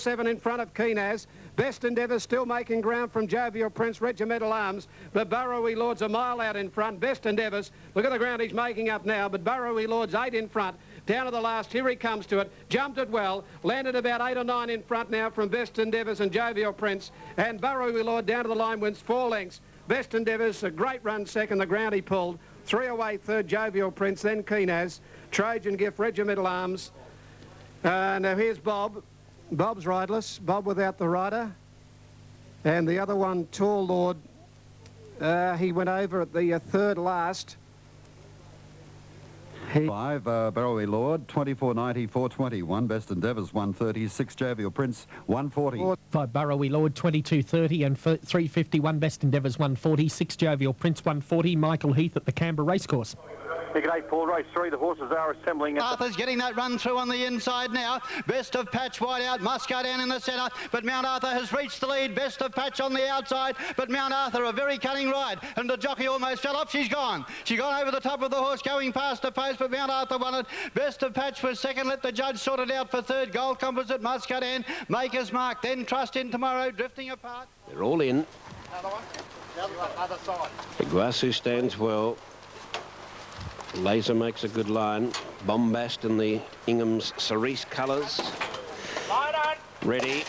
7 in front of Keenaz. Best Endeavour still making ground from Jovial Prince, Regimental Arms, but Burrowy Lord's a mile out in front. Best Endeavours, look at the ground he's making up now, but Burrowy Lord's 8 in front. Down to the last, here he comes to it, jumped it well, landed about 8 or 9 in front now from Best Endeavours and Jovial Prince, and Burrowy Lord down to the line wins 4 lengths. Best Endeavours, a great run second, the ground he pulled. 3 away third, Jovial Prince, then Keenaz, Trojan Gift, Regimental Arms. Now here's Bob. Bob's riderless, Bob without the rider. And the other one, Tall Lord, he went over at the third last. 5, Burrowy Lord, 24.90, 421. Best Endeavours, 130. 6, Jovial Prince, 140. 5, Burrowy Lord, 22.30 and 351. Best Endeavours, 140. 6, Jovial Prince, 140. Michael Heath at the Canberra Racecourse. Good day, Paul. Race 3, the horses are assembling. Arthur's getting that run through on the inside now. Best of Patch wide out. Muscat down in the centre, but Mount Arthur has reached the lead. Best of Patch on the outside, but Mount Arthur a very cunning ride. And the jockey almost fell off. She's gone. She's gone over the top of the horse, going past the post, but Mount Arthur won it. Best of Patch was second. Let the judge sort it out for third. Gold Composite, Muscat and Maker's Mark. Then Trust in Tomorrow, drifting apart. They're all in. Another one. The other side. Iguazu stands well. Laser makes a good line. Bombast in the Ingham's Cerise colours. Ready.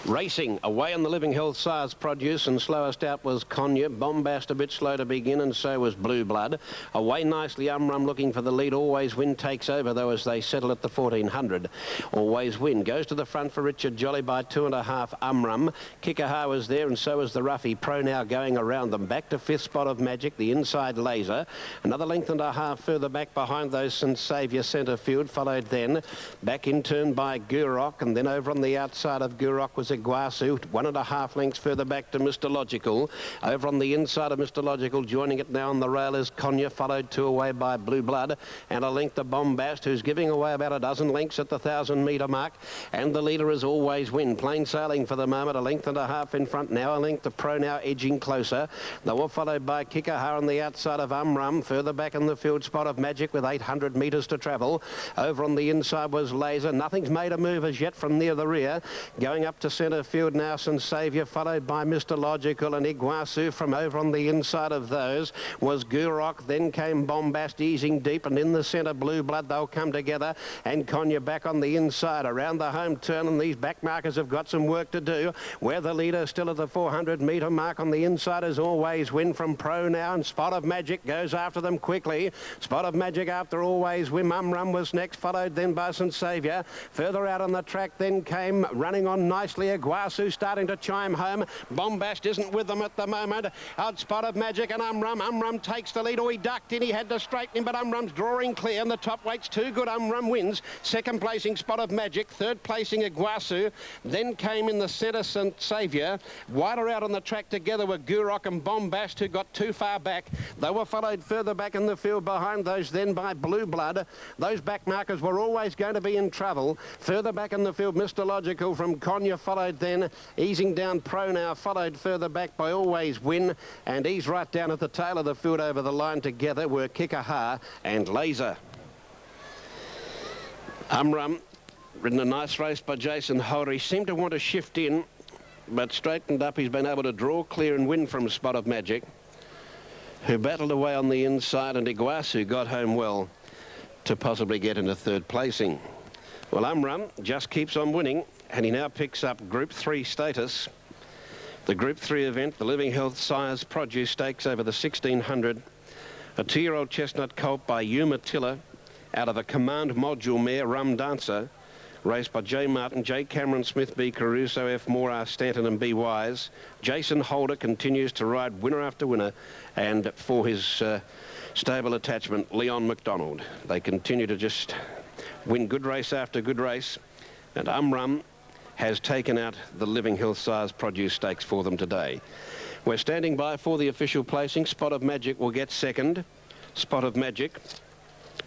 Racing away in the Living Health Sires Produce, and slowest out was Konya. Bombast a bit slow to begin, and so was Blue Blood. Away nicely, Umrum looking for the lead. Always Win takes over, though, as they settle at the 1400. Always Win goes to the front for Richard Jolly by 2.5. Umrum. Kikaha was there, and so was the Ruffy Pro now going around them. Back to 5th Spot of Magic, the inside Laser. Another length and a half further back behind those St Saviour centre field, followed then back in turn by Gurok, and then over on the outside of Gurok was Iguazu, 1.5 lengths further back to Mr Logical. Over on the inside of Mr Logical, joining it now on the rail is Konya, followed 2 away by Blue Blood, and a length to Bombast, who's giving away about a dozen lengths at the 1,000-metre mark, and the leader is Always Win. Plain sailing for the moment, a length and a half in front now, a length to Pro now edging closer. They were followed by Kikaha on the outside of Umrum, further back in the field Spot of Magic with 800 metres to travel. Over on the inside was Laser. Nothing's made a move as yet from near the rear. Going up to centre field now, St Saviour, followed by Mr Logical and Iguazu. From over on the inside of those was Gurok, then came Bombast easing deep, and in the centre Blue Blood. They'll come together, and Konya back on the inside around the home turn, and these back markers have got some work to do. Where the leader still at the 400-metre mark on the inside is Always Win from Pro now, and Spot of Magic goes after them quickly. Spot of Magic after Always Win. Umrum was next, followed then by St Saviour. Further out on the track then came running on nicely Iguazu, starting to chime home. Bombast isn't with them at the moment. Out Spot of Magic and Umrum. Umrum takes the lead. Oh, he ducked in. He had to straighten him, but Umrum's drawing clear, and the top weight's too good. Umrum wins. Second placing Spot of Magic. Third placing Iguazu. Then came in the centre St Saviour. Wider out on the track together with Gurok and Bombast, who got too far back. They were followed further back in the field behind those then by Blue Blood. Those back markers were always going to be in trouble. Further back in the field, Mr Logical from Konya, followed then easing down Pro now, followed further back by Always Win, and he's right down at the tail of the field over the line together were Kikaha and Laser. Umrum, ridden a nice race by Jason Holder. He seemed to want to shift in, but straightened up. He's been able to draw clear and win from Spot of Magic, who battled away on the inside, and Iguazu got home well to possibly get into third placing. Well, Umrum just keeps on winning, and he now picks up Group 3 status. The Group 3 event, the Living Health Sires Produce Stakes over the 1600. A 2-year-old chestnut colt by Yuma Tiller out of a Command Module mare, Rum Dancer, raced by J. Martin, J. Cameron Smith, B. Caruso, F. Moore, R. Stanton and B. Wise. Jason Holder continues to ride winner after winner, and for his stable attachment, Leon McDonald. They continue to just win good race after good race, and Umrum has taken out the Living Health Sires Produce Stakes for them today. We're standing by for the official placing. Spot of Magic will get second. Spot of Magic,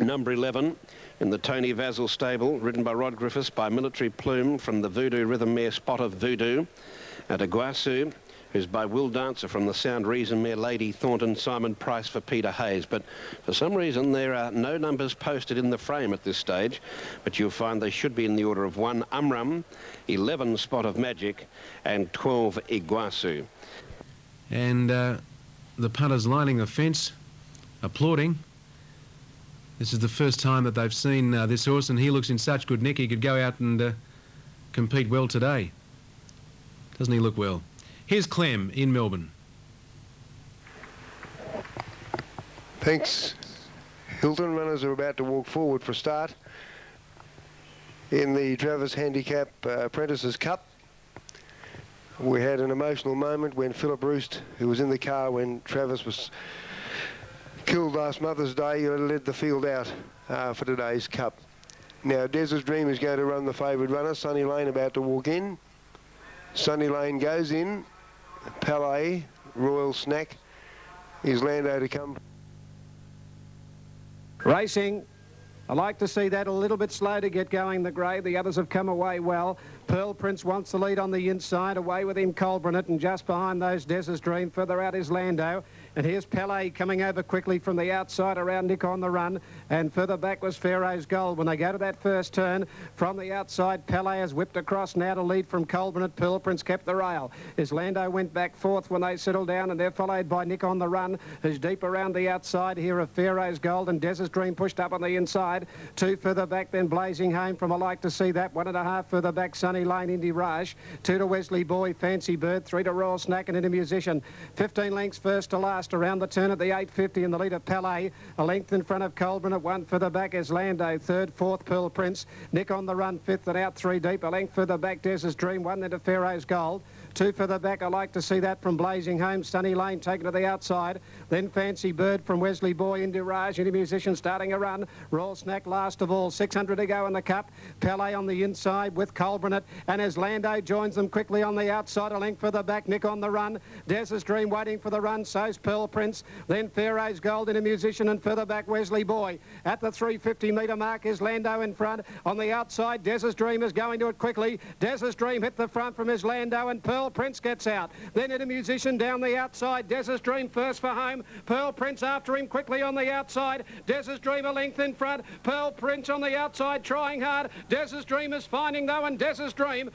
number 11, in the Tony Vassal stable, ridden by Rod Griffiths, by Military Plume from the Voodoo Rhythm mare Spot of Voodoo. And Iguazu, who's by Will Dancer from the Sound Reason mare Lady Thornton, Simon Price for Peter Hayes. But for some reason, there are no numbers posted in the frame at this stage, but you'll find they should be in the order of 1 Umrum, 11 Spot of Magic, and 12 Iguazu. And the punters lining the fence, applauding. This is the first time that they've seen this horse, and he looks in such good nick he could go out and compete well today. Doesn't he look well? Here's Clem in Melbourne. Thanks. Hilton runners are about to walk forward for start in the Travers Handicap Apprentices Cup. We had an emotional moment when Philip Roost, who was in the car when Travers was killed last Mother's Day, led the field out for today's Cup. Now, Des's Dream is going to run the favourite runner. Sunny Lane about to walk in. Sunny Lane goes in. Palais, Royal Snack, is Lando to come. Racing. I like to see that a little bit slow to get going, the grey. The others have come away well. Pearl Prince wants the lead on the inside. Away with him, Colburnett, and just behind those, Des's Dream. Further out is Lando. And here's Palais coming over quickly from the outside around Nick on the Run. And further back was Pharaoh's Gold. When they go to that first turn, from the outside, Palais has whipped across now to lead from Colburnett. Pearl Prince kept the rail. As Lando went back fourth when they settled down, and they're followed by Nick on the Run, who's deep around the outside here of Pharaoh's Gold. And Des's Dream pushed up on the inside. 2 further back, then Blazing Home from I Like to See That. 1.5 further back, Sunny Lane, Indy Raj. 2 to Wesley Boy, Fancy Bird. 3 to Royal Snack and Into Musician. 15 lengths first to last around the turn at the 8.50 in the lead of Palais. A length in front of Colburnett. 1 further back is Lando. 3rd, 4th, Pearl Prince. Nick on the Run, 5th and out 3 deep. A length further back, Des's Dream. 1 then to Pharaoh's Gold. 2 further back, I Like to See That from Blazing Home. Sunny Lane taken to the outside. Then Fancy Bird from Wesley Boy, Indy Raj, Into Musician starting a run. Royal Snack last of all. 600 to go in the Cup. Palais on the inside with Colburnett. And as Lando joins them quickly on the outside, a length further back, Nick on the Run. Des's Dream waiting for the run. So's Pearl Prince. Then Pharaoh's Gold, Into Musician, and further back Wesley Boy. At the 350-metre mark is Lando in front. On the outside, Des's Dream is going to it quickly. Des's Dream hit the front from his Lando, and Pearl Prince gets out. Then Into Musician down the outside. Des's Dream first for home. Pearl Prince after him quickly on the outside. Des's Dream a length in front. Pearl Prince on the outside trying hard. Des's Dream is finding though, and Des's Dream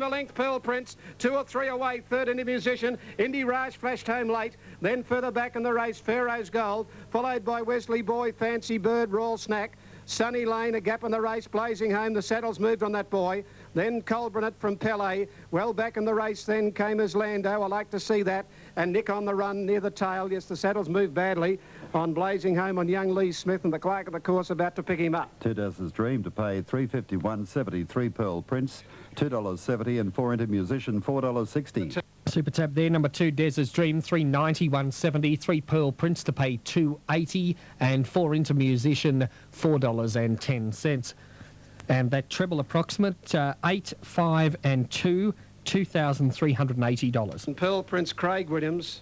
a length, Pearl Prince. 2 or 3 away. 3rd Into Musician. Indy Raj flashed home late. Then further back in the race, Pharaoh's Gold, followed by Wesley Boy, Fancy Bird, Royal Snack. Sunny Lane, a gap in the race, Blazing Home. The saddle's moved on that boy. Then Colburnett from Palais. Well back in the race then came as Lando. I Like to See That. And Nick on the Run near the tail. Yes, the saddle's moved badly on Blazing Home on young Lee Smith, and the clerk of the course about to pick him up. 2 Des's Dream to pay $351.70. 3 Pearl Prince, $2.70, and 4 Into Musician, $4.60. Super tab there, number 2, Des's Dream, $391.70. 3 Pearl Prince to pay $2.80, and 4 Into Musician, $4.10. And that treble approximate, 8, 5 and 2, $2,380. And Pearl Prince, Craig Williams.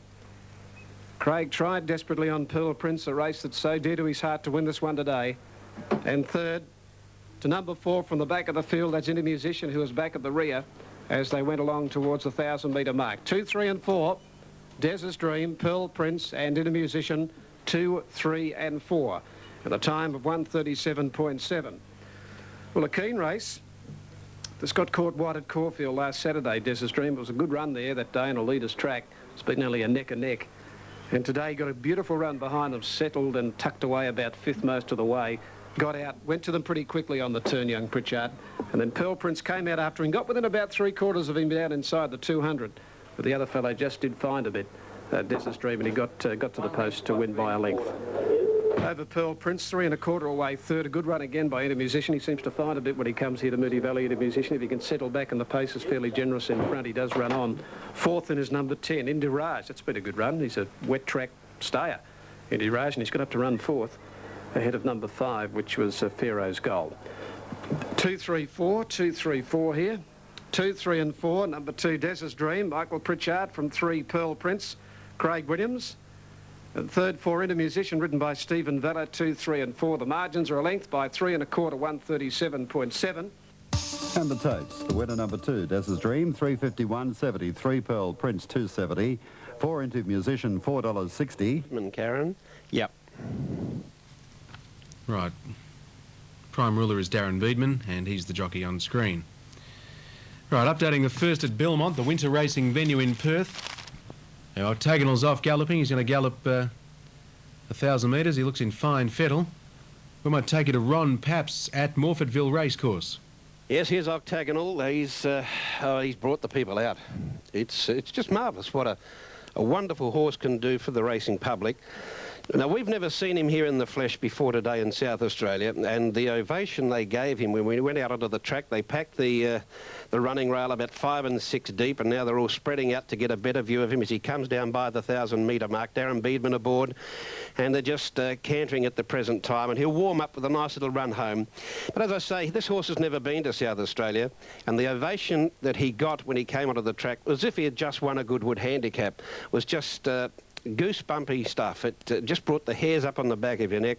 Craig tried desperately on Pearl Prince, a race that's so dear to his heart, to win this one today. And 3rd to number 4 from the back of the field, that's Into Musician, who was back at the rear as they went along towards the 1,000-metre mark. 2, 3 and 4, Des's Dream, Pearl Prince and Into Musician, 2, 3 and 4, at a time of 1:37.7. Well, a keen race. This got caught wide at Caulfield last Saturday, Des's Dream. It was a good run there that day on a leader's track. It's been nearly a neck and neck. And today got a beautiful run behind them, settled and tucked away about 5th most of the way. Got out, went to them pretty quickly on the turn, young Pritchard. And then Pearl Prince came out after him, got within about 3/4 of him down inside the 200. But the other fellow just did find a bit, Des's Dream, and he got to the post to win by a length. Over Pearl Prince, 3 1/4 away, 3rd. A good run again by Into Musician. He seems to find a bit when he comes here to Moody Valley. Into Musician, if he can settle back and the pace is fairly generous in front, he does run on. 4th in his number 10, Indy Raj. That's been a good run. He's a wet track stayer, Indy Raj, and he's got up to run 4th ahead of number 5, which was Pharaoh's Gold. 2, 3, 4, 2, 3, 4 here. 2, 3 and 4, number 2, Des's Dream, Michael Pritchard. From 3, Pearl Prince, Craig Williams. And 3rd, 4 Into Musician, ridden by Stephen Vella, 2, 3 and 4. The margins are a length by 3 1/4, 1:37.7. And the totes. The winner number 2, Des's Dream, $351.70. 3 Pearl Prince, $2.70. 4 Into Musician, $4.60. Karen. Yep. Right. Prime ruler is Darren Beedman, and he's the jockey on screen. Right, updating the first at Belmont, the winter racing venue in Perth. Now, Octagonal's off galloping. He's going to gallop 1,000 metres. He looks in fine fettle. We might take you to Ron Paps at Morfettville Racecourse. Yes, here's Octagonal. He's brought the people out. It's just marvellous what a wonderful horse can do for the racing public. Now, we've never seen him here in the flesh before today in South Australia, and the ovation they gave him when we went out onto the track, they packed the running rail about 5 and 6 deep, and now they're all spreading out to get a better view of him as he comes down by the 1,000-metre mark. Darren Beedman aboard, and they're just cantering at the present time, and he'll warm up with a nice little run home. But as I say, this horse has never been to South Australia, and the ovation that he got when he came onto the track was as if he had just won a Goodwood handicap. Was just goosebumpy stuff. It just brought the hairs up on the back of your neck.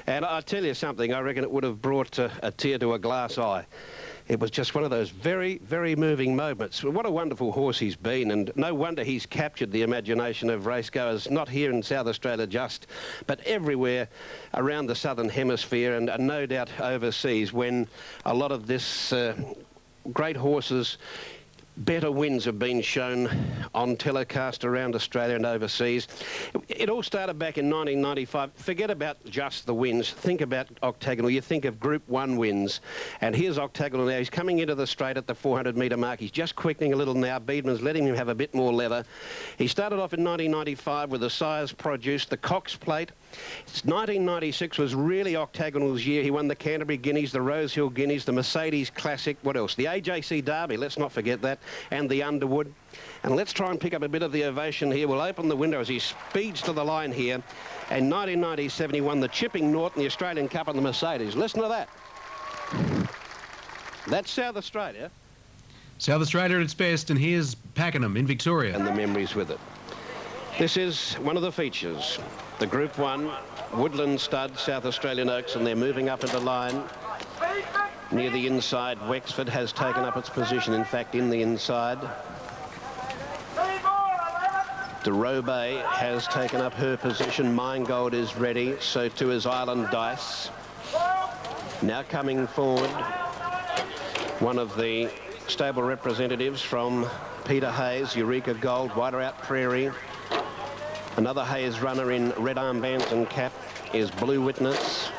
And I tell you something, I reckon it would have brought a tear to a glass eye. It was just one of those very, very moving moments. What a wonderful horse he's been, and no wonder he's captured the imagination of racegoers, not here in South Australia just, but everywhere around the Southern Hemisphere, and no doubt overseas, when a lot of this great horses better wins have been shown on telecast around Australia and overseas. It all started back in 1995. Forget about just the wins. Think about Octagonal. You think of Group 1 wins. And here's Octagonal now. He's coming into the straight at the 400-metre mark. He's just quickening a little now. Beedman's letting him have a bit more leather. He started off in 1995 with the sires produced the Cox Plate. 1996 was really Octagonal's year. He won the Canterbury Guineas, the Rosehill Guineas, the Mercedes Classic. What else? The AJC Derby, let's not forget that, and the Underwood. And let's try and pick up a bit of the ovation here. We'll open the window as he speeds to the line here. And 1997 he won the Chipping Norton, the Australian Cup and the Mercedes. Listen to that. That's South Australia. South Australia at its best, and here's Pakenham in Victoria. And the memories with it. This is one of the features. The Group 1, Woodland Stud, South Australian Oaks, and they're moving up into line. Near the inside, Wexford has taken up its position, in fact, in the inside. Derobe has taken up her position. Mine Gold is ready, so too is Island Dice. Now coming forward, one of the stable representatives from Peter Hayes, Eureka Gold, Wider Out Prairie. Another Hayes runner in red armbands and cap is Blue Witness.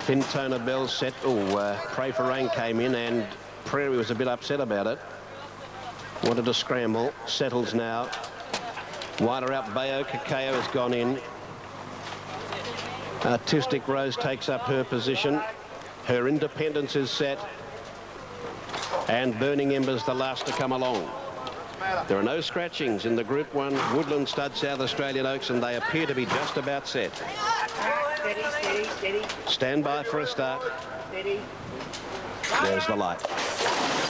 Fintona Bell set. Pray for Rain came in, and Prairie was a bit upset about it. Wanted to scramble. Settles now. Wider Out Bayo Cacao has gone in. Artistic Rose takes up her position. Her Independence is set. And Burning Embers the last to come along. There are no scratchings in the Group 1 Woodland Stud South Australian Oaks, and they appear to be just about set. Steady, steady, steady. Stand by for a start. Steady. There's the light.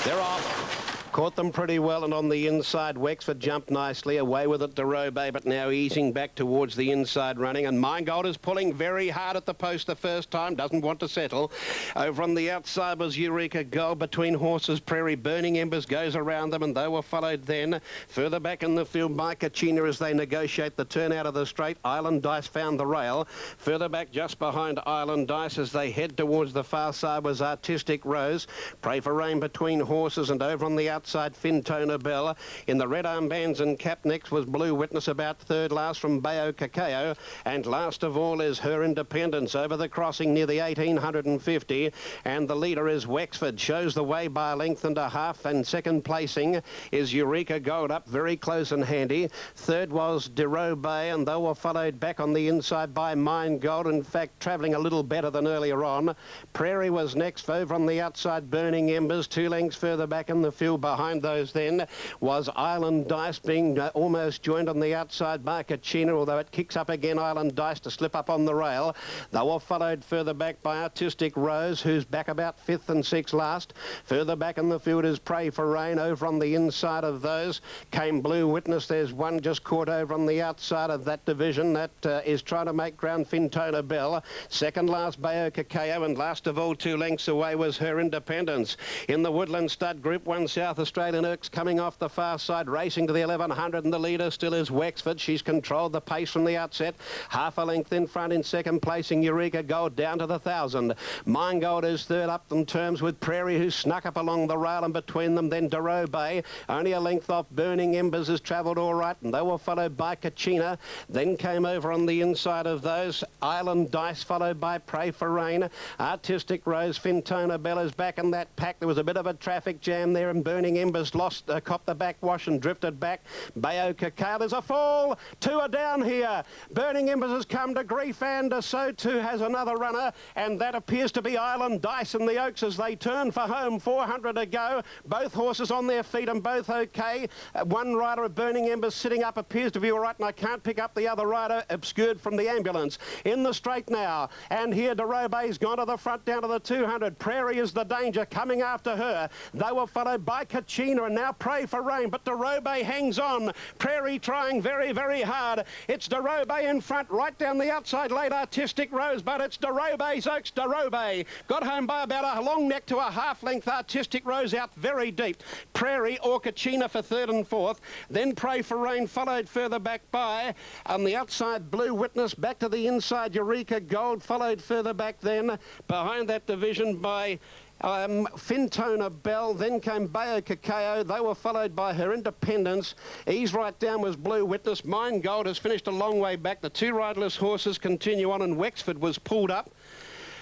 They're off. Caught them pretty well, and on the inside, Wexford jumped nicely. Away with it, Derobe, but now easing back towards the inside running. And Mine Gold is pulling very hard at the post the first time. Doesn't want to settle. Over on the outside was Eureka Gold. Between horses, Prairie Burning Embers goes around them, and they were followed then. Further back in the field, Mycachina as they negotiate the turn out of the straight. Island Dice found the rail. Further back, just behind Island Dice as they head towards the far side, was Artistic Rose. Pray for Rain between horses, and over on the outside, Fintona Bell. In the red armbands and cap next was Blue Witness, about third last from Bayo Cacao, and last of all is Her Independence over the crossing near the 1850, and the leader is Wexford, shows the way by a length and a half, and second placing is Eureka Gold up very close and handy. Third was Derobe, and they were followed back on the inside by Mine Gold, in fact travelling a little better than earlier on. Prairie was next. Over on the outside, Burning Embers, 2 lengths further back in the field behind Behind those then was Island Dice, being almost joined on the outside by Kachina, although it kicks up again, Island Dice to slip up on the rail. They were followed further back by Artistic Rose, who's back about 5th and 6th last. Further back in the field is Pray for Rain. Over on the inside of those came Blue Witness. There's one just caught over on the outside of that division. That is trying to make ground, Fintona Bell. Second last, Bayo Cacao, and last of all, 2 lengths away was Her Independence. In the Woodland Stud Group 1, South Australian Erks coming off the far side, racing to the 1100, and the leader still is Wexford. She's controlled the pace from the outset. Half a length in front in second, placing Eureka Gold down to the 1000. Mine Gold is third, up in terms with Prairie, who snuck up along the rail, and between them then Duro Bay. Only a length off. Burning Embers has travelled all right, and they were followed by Kachina. Then came over on the inside of those Island Dice, followed by Pray for Rain. Artistic Rose, Fintona Bell is back in that pack. There was a bit of a traffic jam there, and Burning Embers copped the backwash and drifted back. Bayo Cacao, there's a fall. 2 are down here. Burning Embers has come to grief, and so too has another runner, and that appears to be Island Dice in the Oaks as they turn for home. 400 to go. Both horses on their feet and both okay. One rider of Burning Embers sitting up appears to be all right, and I can't pick up the other rider, obscured from the ambulance. In the straight now, and here Derobe's gone to the front down to the 200. Prairie is the danger coming after her. They were followed by Kachina, and now Pray for Rain, but Derobe hangs on. Prairie trying very, very hard. It's Derobe in front, right down the outside, late Artistic Rose, but it's Derobe's Oaks. Derobe got home by about a long neck to a half length. Artistic Rose out very deep. Prairie or Kachina for 3rd and 4th. Then Pray for Rain followed further back by, on the outside, Blue Witness. Back to the inside, Eureka Gold followed further back then. Behind that division by Fintona Bell. Then came Bayo Cacao. They were followed by Her Independence. Ease right down was Blue Witness. Mine Gold has finished a long way back. The 2 riderless horses continue on, and Wexford was pulled up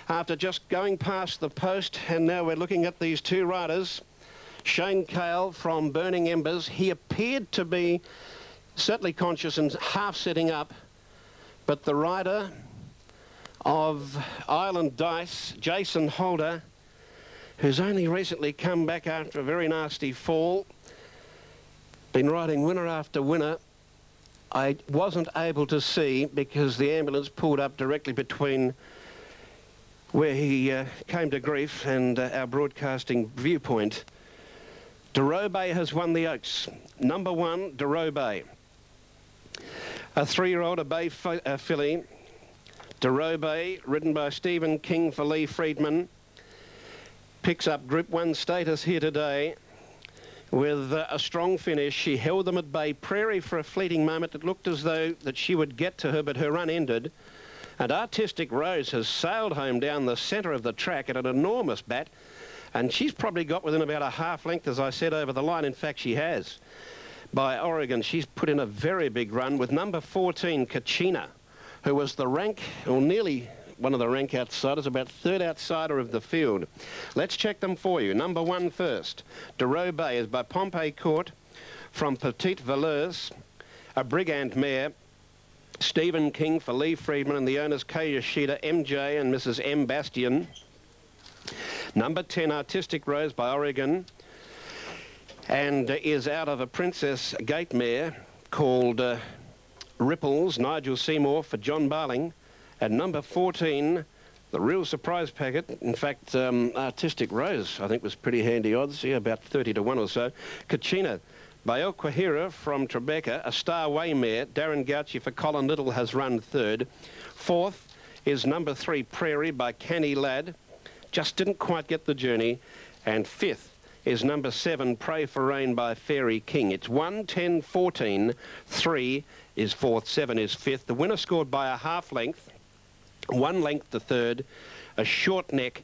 after just going past the post, and now we're looking at these 2 riders. Shane Cale from Burning Embers. He appeared to be certainly conscious and half setting up, but the rider of Island Dice, Jason Holder, who's only recently come back after a very nasty fall, been riding winner after winner. I wasn't able to see because the ambulance pulled up directly between where he came to grief and our broadcasting viewpoint. Derobe has won the Oaks. Number 1, Derobe. A 3-year-old, a bay filly. Derobe, ridden by Stephen King for Lee Friedman, picks up Group 1 status here today with a strong finish. She held them at bay. Prairie, for a fleeting moment, it looked as though that she would get to her, but her run ended. And Artistic Rose has sailed home down the centre of the track at an enormous bat, and she's probably got within about a half length, as I said, over the line. In fact, she has. By Oregon, she's put in a very big run with number 14, Kachina, who was the rank, or nearly one of the rank outsiders, about 3rd outsider of the field. Let's check them for you. Number 1 first. Derobe is by Pompey Court from Petite Valeurs, a Brigand mare. Stephen King for Lee Friedman, and the owners Kay Yoshida, MJ and Mrs. M. Bastian. Number 10, Artistic Rose by Oregon, and is out of a Princess Gate mare called Ripples, Nigel Seymour for John Barling. And number 14, the real surprise packet, in fact, Artistic Rose, I think, was pretty handy odds, yeah, about 30 to 1 or so. Kachina by El Quahira from Tribeca, a Star Way mare. Darren Gauci for Colin Little has run 3rd. 4th is number 3, Prairie by Canny Ladd. Just didn't quite get the journey. And 5th is number 7, Pray for Rain by Fairy King. It's 1, 10, 14, 3 is 4th, 7 is 5th. The winner scored by a half length, 1 length to 3rd, a short neck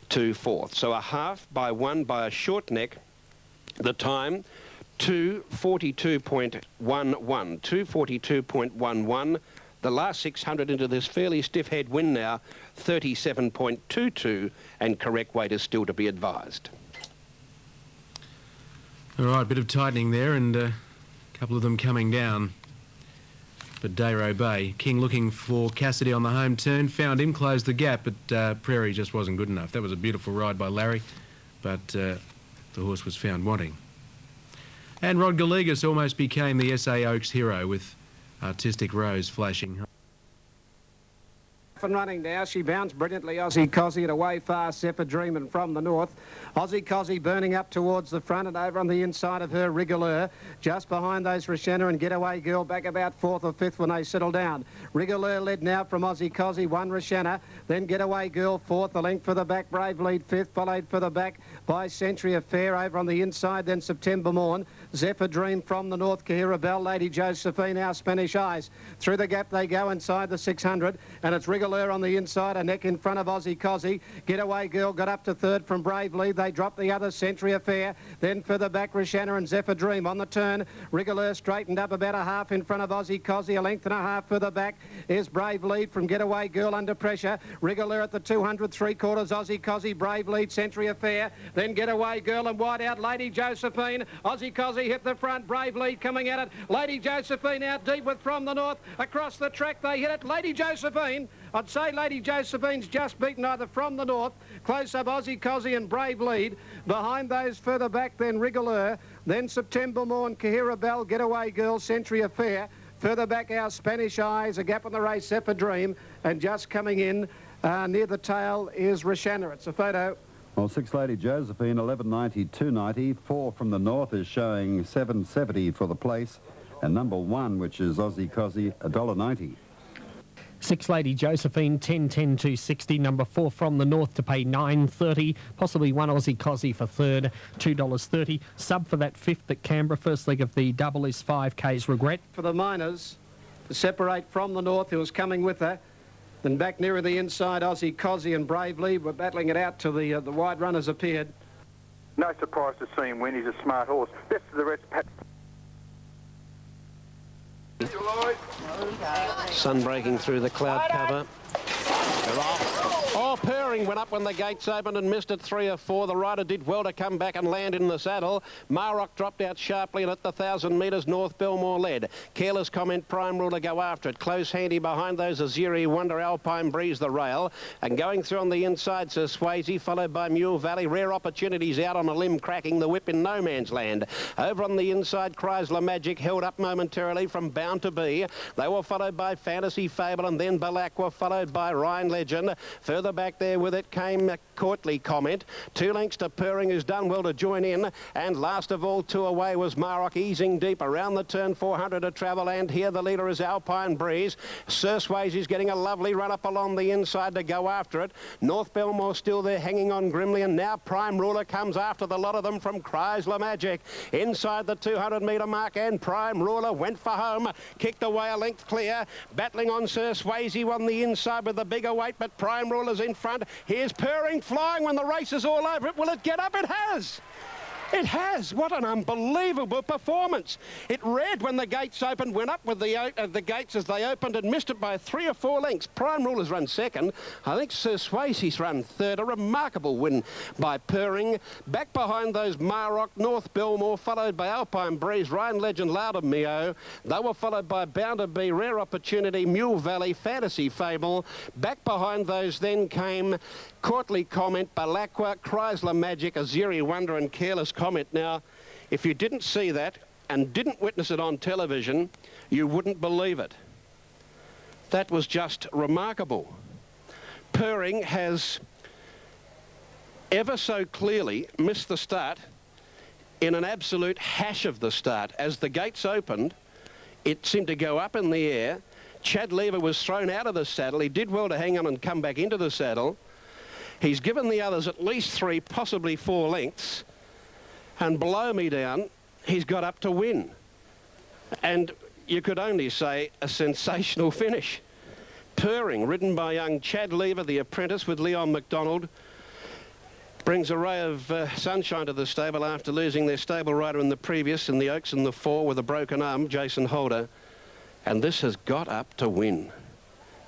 to 4th. So a half by 1 by a short neck. The time, 2:42.11. 2:42.11. The last 600 into this fairly stiff head wind now, 37.22, and correct weight is still to be advised. All right, bit of tightening there, and a couple of them coming down. But Derobe, King looking for Cassidy on the home turn, found him, closed the gap, but Prairie just wasn't good enough. That was a beautiful ride by Larry, but the horse was found wanting. And Rod Galegas almost became the SA Oaks hero with Artistic Rose flashing. And running now, she bounced brilliantly, Aussie Cozzy, and away fast, Zephyr Dream, and from the north. Aussie Cozzy burning up towards the front, and over on the inside of her, Rigoleur, just behind those Rochena and Getaway Girl, back about 4th or 5th when they settle down. Rigoleur led now from Aussie Cozzy, 1 Rochena, then Getaway Girl 4th, the length for the back, Brave Lead 5th, followed for the back by Century Affair. Over on the inside, then September Morn, Zephyr Dream from the north, Kahira Bell, Lady Josephine, Our Spanish Eyes. Through the gap they go inside the 600, and it's Rigoleur on the inside, a neck in front of Aussie Cozzy. Getaway Girl got up to 3rd from Brave Lead. They dropped the other, Century Affair. Then further back, Rochena and Zephyr Dream on the turn. Rigoleur straightened up about a half in front of Aussie Cozzy. A length and a half further back is Brave Lead from Getaway Girl under pressure. Rigoleur at the 200, 3/4, Aussie Cozzy, Brave Lead, Century Affair. Then Getaway Girl and wide out, Lady Josephine. Aussie Cozzy hit the front, Brave Lead coming at it. Lady Josephine out deep with from the north. Across the track they hit it. Lady Josephine, I'd say Lady Josephine's just beaten either from the north. Close up Aussie Cozzy and Brave Lead. Behind those further back then Rigoleur. Then September Morn, Kahira Bell, Getaway Girl, Century Affair. Further back Our Spanish Eyes, a gap on the race, Zephyr Dream. And just coming in near the tail is Rochena. It's a photo. Well, 6 Lady Josephine, 11.90, 2.90. 4 from the north is showing 7.70 for the place. And number 1, which is Aussie Cozzy, $1.90. 6 Lady Josephine, 10.10 260. Number 4 from the north to pay $9.30. Possibly 1 Aussie Cozzy for 3rd, $2.30. Sub for that 5th at Canberra. First leg of the double is 5K's Regret. For the Miners to separate from the north, who was coming with her. Then back nearer the inside, Aussie Cozzy and Brave Lead were battling it out till the wide runners appeared. No surprise to see him win. He's a smart horse. Best of the rest, Pat. Sun breaking through the cloud cover. Oh, Purring went up when the gates opened and missed it 3 or 4. The rider did well to come back and land in the saddle. Maroc dropped out sharply, and at the 1,000 metres, North Belmore led. Careless Comment, Prime Ruler go after it. Close handy behind those, Aziri Wonder, Alpine Breeze, the rail. And going through on the inside, Sir Swayze, followed by Mule Valley. Rare Opportunities out on a limb, cracking the whip in no man's land. Over on the inside, Chrysler Magic held up momentarily from Bound to Be. They were followed by Fantasy Fable and then Balakwa, followed by Rhine Legend. Further back there with it came Courtly Comment. 2 lengths to Purring, who's done well to join in. And last of all, 2 away was Maroc, easing deep around the turn, 400 to travel. And here the leader is Alpine Breeze. Sir Swayze's getting a lovely run up along the inside to go after it. North Belmore still there hanging on grimly. And now Prime Ruler comes after the lot of them from Chrysler Magic. Inside the 200-metre mark, and Prime Ruler went for home. Kicked away a length clear. Battling on Sir Swayze on the inside with the bigger weight, but Prime Ruler's in front. Here's Purring flying when the race is all over it. Will it get up? It has. It has. What an unbelievable performance. It read when the gates opened, went up with the gates as they opened and missed it by 3 or 4 lengths. Prime Ruler's run 2nd. I think Sir Swayze's run 3rd. A remarkable win by Purring. Back behind those Maroc, North Belmore, followed by Alpine Breeze, Rhine Legend, Louder Mio. They were followed by Bound to Be, Rare Opportunity, Mule Valley, Fantasy Fable. Back behind those then came Courtly Comment, Balakwa, Chrysler Magic, Aziri Wonder and Careless Comment. Now, if you didn't see that and didn't witness it on television, you wouldn't believe it. That was just remarkable. Purring has ever so clearly missed the start in an absolute hash of the start. As the gates opened, it seemed to go up in the air. Chad Lever was thrown out of the saddle. He did well to hang on and come back into the saddle. He's given the others at least 3, possibly 4 lengths. And below me down, he's got up to win. And you could only say a sensational finish. Purring, ridden by young Chad Lever, the apprentice with Leon McDonald, brings a ray of sunshine to the stable after losing their stable rider in the previous, in the Oaks in the 4 with a broken arm, Jason Holder. And this has got up to win.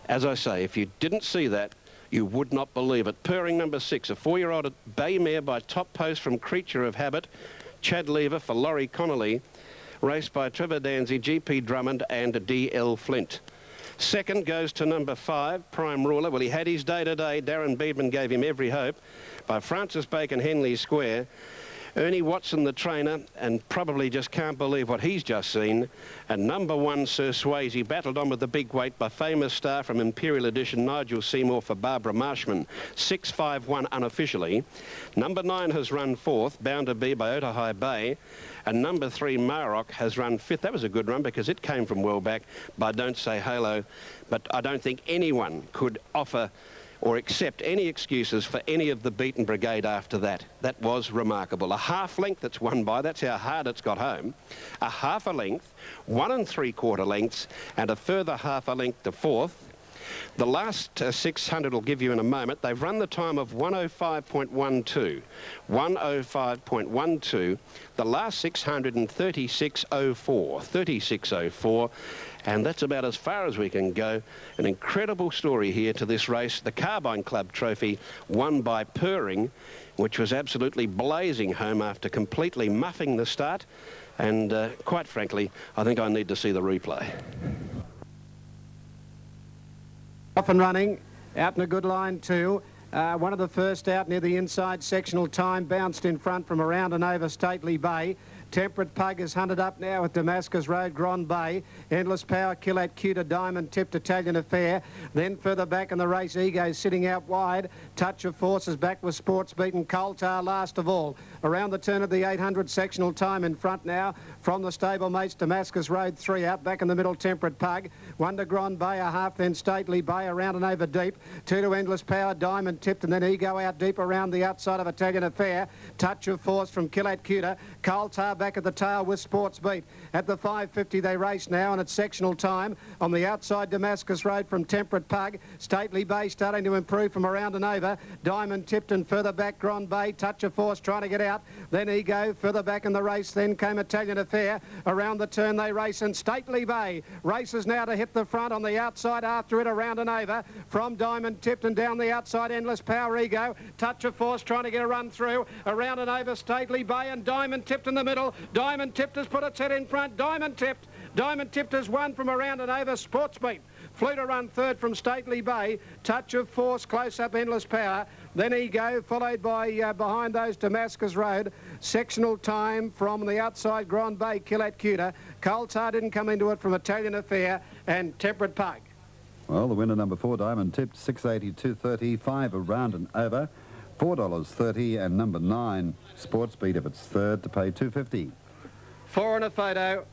As I say, if you didn't see that, you would not believe it. Purring number 6, a 4-year-old bay mare by Top Post from Creature of Habit. Chad Lever for Laurie Connolly. Raced by Trevor Danzy, GP Drummond and D.L. Flint. 2nd goes to number 5, Prime Ruler. Well, he had his day today. Darren Beedman gave him every hope. By Francis Bacon, Henley Square. Ernie Watson, the trainer, and probably just can't believe what he's just seen. And number 1, Sir Swayze, battled on with the big weight by Famous Star from Imperial Edition, Nigel Seymour for Barbara Marshman, 6-5-1 unofficially. Number 9 has run 4th, Bound to Be by Otahai Bay. And number 3, Maroc, has run 5th. That was a good run because it came from well back by Don't Say Halo. But I don't think anyone could offer or accept any excuses for any of the beaten brigade after that. That was remarkable. A half length it's won by, that's how hard it's got home. A half a length, 1 3/4 lengths, and a further half a length to 4th. The last 600 will give you in a moment. They've run the time of 105.12. 105.12. The last 600 in 36.04. 36.04. And that's about as far as we can go. An incredible story here to this race. The Carbine Club Trophy won by Purring, which was absolutely blazing home after completely muffing the start. And quite frankly, I think I need to see the replay. Off and running, out in a good line too. One of the first out near the inside sectional time, bounced in front from around and over Stately Bay. Temperate Pug is hunted up now with Damascus Road, Grand Bay. Endless Power, Killat Cuta, Diamond Tipped, Italian Affair. Then further back in the race, Ego sitting out wide. Touch of Force is back with Sports Beaten. Coltar last of all. Around the turn of the 800 sectional time in front now. From the stablemates, Damascus Road 3 out. Back in the middle, Temperate Pug. 1 to Grand Bay, a half, then Stately Bay around and over deep. 2 to Endless Power, Diamond Tipped, and then Ego out deep around the outside of Italian Affair. Touch of Force from Killat Cuta. Coltar back at the tail with Sports Beat. At the 550 they race now, and it's sectional time. On the outside, Damascus Road from Temperate Pug. Stately Bay starting to improve from around and over. Diamond Tipped, and further back Grand Bay. Touch of Force trying to get out. Then Ego further back in the race. Then came Italian Affair. Around the turn they race, and Stately Bay races now to hit the front. On the outside after it, around and over from Diamond Tipped, and down the outside Endless Power, Ego. Touch of Force trying to get a run through. Around and over Stately Bay, and Diamond Tipped in the middle. Diamond Tipped has put its head in front. Diamond Tipped has won from around and over Sports Beat. Flew to run third from Stately Bay. Touch of Force, close up Endless Power. Then Ego, followed by behind those Damascus Road. Sectional time from the outside Grand Bay, Killat Cuta. Coltar didn't come into it from Italian Affair, and Temperate Pug. Well, the winner, number 4, Diamond Tipped, 682.30, 5 around and over, $4.30, and number 9, Sports Beat, if it's third, to pay $2.50. 4 in a photo.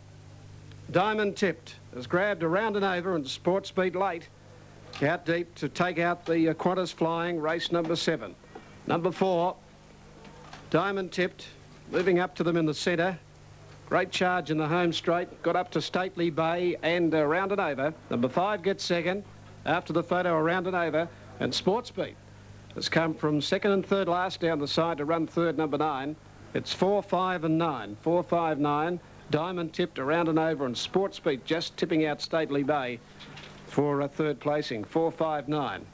Diamond Tipped has grabbed around and over, and Sports Beat late. Out deep to take out the Qantas Flying, race number 7. Number 4, Diamond Tipped, moving up to them in the centre. Great charge in the home straight. Got up to Stately Bay and around and over. Number 5 gets second. After the photo, around and over. And Sports Beat has come from second and third last down the side to run third, number 9. It's 4, 5 and 9. 4, 5, 9. Diamond Tipped around and over, and Sports Beat just tipping out Stately Bay for a third placing. 4, 5, 9.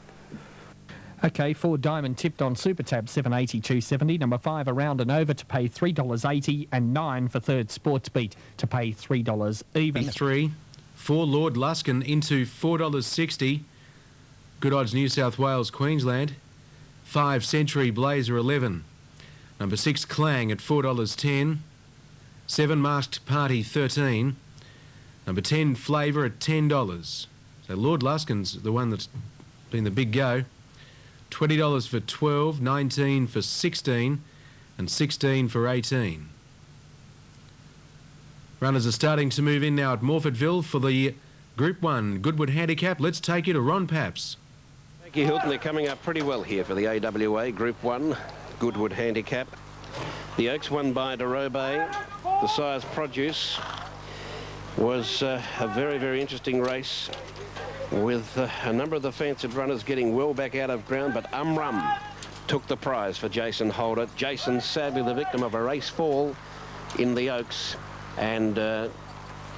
Okay, 4 Diamond Tipped on Super Tab, 782.70. Number 5 around and over to pay $3.80, and 9 for third Sports Beat to pay $3 even. 3, 4 Lord Luskin into $4.60. Good Odds New South Wales, Queensland. 5 Century Blazer 11. Number 6 Clang at $4.10. 7 Masked Party 13. Number 10 Flavour at $10. So Lord Luskin's the one that's been the big go. $20 for 12, 19 for 16, and 16 for 18. Runners are starting to move in now at Morfettville for the Group 1 Goodwood Handicap. Let's take you to Ron Paps. Thank you, Hilton. They're coming up pretty well here for the AWA Group 1 Goodwood Handicap. The Oaks won by Dorobe. The Sire's Produce was a very, very interesting race, with a number of the fancied runners getting well back out of ground, but Umrum took the prize for Jason Holder. Jason, sadly the victim of a race fall in the Oaks, and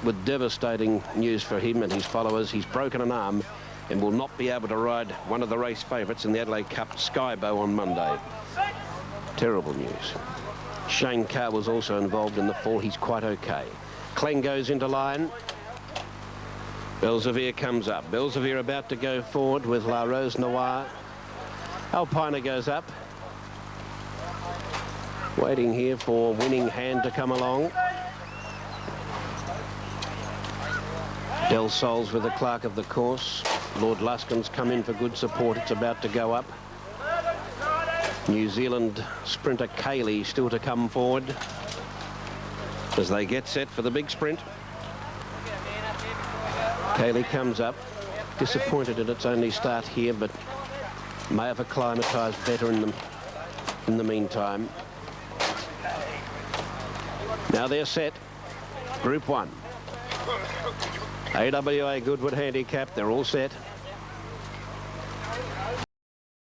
with devastating news for him and his followers, he's broken an arm and will not be able to ride one of the race favourites in the Adelaide Cup, Skybow, on Monday. Terrible news. Shane Carr was also involved in the fall. He's quite okay. Clang goes into line. Belzevere comes up. Belzevere about to go forward with La Rose Noire. Alpina goes up. Waiting here for Winning Hand to come along. Del Sol's with the clerk of the course. Lord Luskin's come in for good support. It's about to go up. New Zealand sprinter Cayley still to come forward as they get set for the big sprint. Cayley comes up, disappointed at its only start here, but may have acclimatised better in the meantime. Now they're set. Group 1. AWA Goodwood handicap, they're all set.